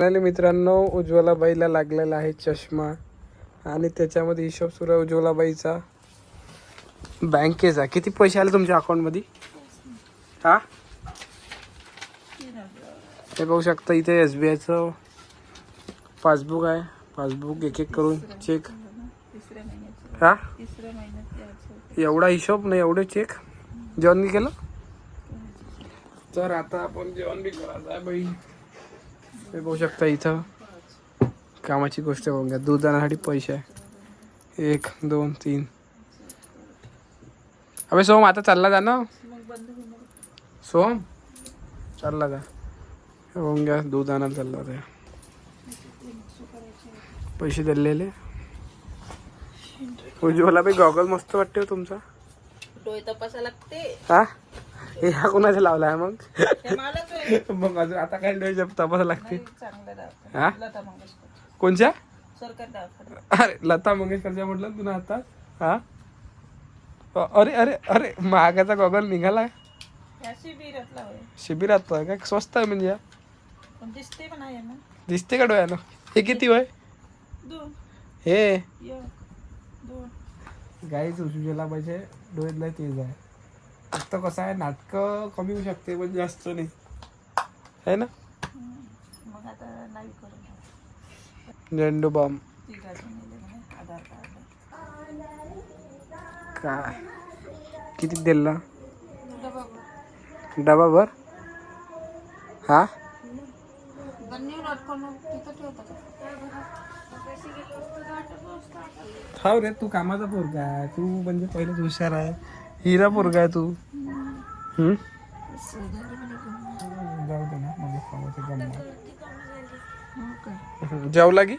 मित्रांनो, उज्ज्वलाबाईला लागलेला आहे चष्मा आणि त्याच्यामध्ये हिशोब सुरू आहे उज्ज्वलाबाईचा बँकेचा. किती पैसे आले तुमच्या अकाउंटमध्ये? हा, हे बघू शकता इथे SBIचं पासबुक आहे. पासबुक एक एक करून चेक. हा, एवढा हिशोब नाही, एवढे चेक. जेवण बी केलं तर आता आपण जेवण बी करायचं आहे बाई. हे बघू शकता इथं कामाची गोष्ट बघून घ्या. दूध आणण्यासाठी पैसे आहे 1 2 3. अबे सोम आता चालला जा ना. सोम चालला जा. बघून घ्या दूध आणायला चालला होता. पैसे दिलेले. उज्ज्वला बाई गॉगल मस्त वाटते तुमचा. डोळे तपासा लागते. हा, हे हा कोणाचा लावला आहे मग? मग अजून आता काय डोळे तपासा लागते? हा, कोणच्या? अरे लता मंगेशकरच्या म्हटलं तुला आता. हा, अरे अरे अरे महागाचा गॉगल निघाला. शिबिरात काय स्वस्त आहे म्हणजे? दिसते का डोळ्यानं? हे किती वय? हे गाईच उज्ज्वला पाहिजे. डोळ्यातला तेज आहे. फक्त कसं आहे, नाटकं कमी होऊ शकते पण जास्त नाही आहे ना. झेंडू बॉम्ब काय किती दिला? डबा भर. हा, हा रे, तू कामाचा पोरगा आहे. तू म्हणजे पहिलेच हुशार आहे. हिरा पोरगा आहे तू. जाऊ दे ना, म्हणजे कामाचं गंमत. जेवला की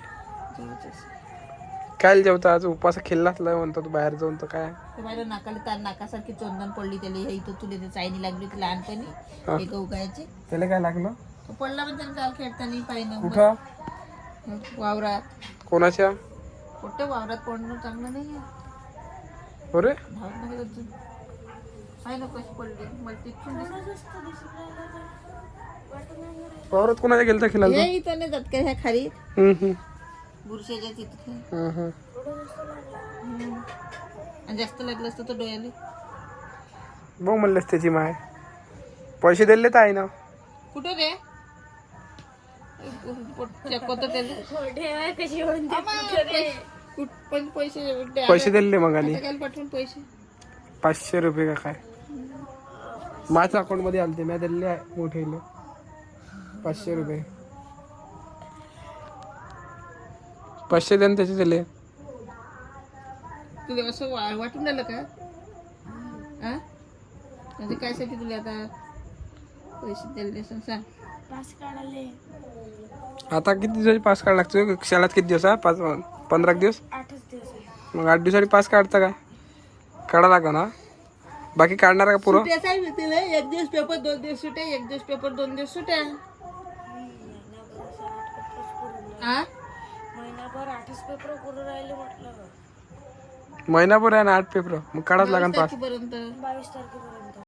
काय जेवता? आज उपास खेळलाच म्हणतो तू बाहेर जाऊन. तर काय माझ्या नाकाला तार नाकासारखी चोंदण पडली त्याला. इथं तुला चायनी लागली होती लहानपणी. एक उगायचे त्याला काय लागलं? पडला पण त्याला काल खेळताना पाहिलं. कुठं? वावरात. कोणाच्या? कुठं वावरात पडणं चांगलं नाही. अरे पाहिलं कशी पडली. मला तिथून वावरात कोणाच्या गेलता खेळायला? इथं नाही जात का ह्या खाली बुरशाच्या तिथे. आणि जास्त लागलं असतं तर डोळ्याले बघ म्हणलंस त्याची माय. पैसे दिले तर आहे ना. कुठं रे? पैसे दिले मग आणि पाठवून पैसे 500 रुपये का काय माझ्या अकाउंट मध्ये आलते. मी दिले आहे मोठे 500 रुपये. 500 देऊन त्याचे दिले. तुला असं वाटून राहिलं का? म्हणजे कायसाठी तुला आता पैसे दिले सांग? पास काढाले. आता किती दिवसाची पास काढ लागतो? शाळेत किती दिवस आहे? 15 दिवस. 8 दिवस. मग 8 दिवसाची पास काढता काय? काढा लागा ना. बाकी काढणार का पुरं? एक दिवस पेपर 2 दिवस सुट्या. एक दिवस पेपर 2 दिवस सुट्या. महिनाभर 8 पेपर करून राहिले म्हटलं. महिनाभर आहे ना 8 पेपर. मग काढाच लागेल पास. 22 तारखेपर्यंत.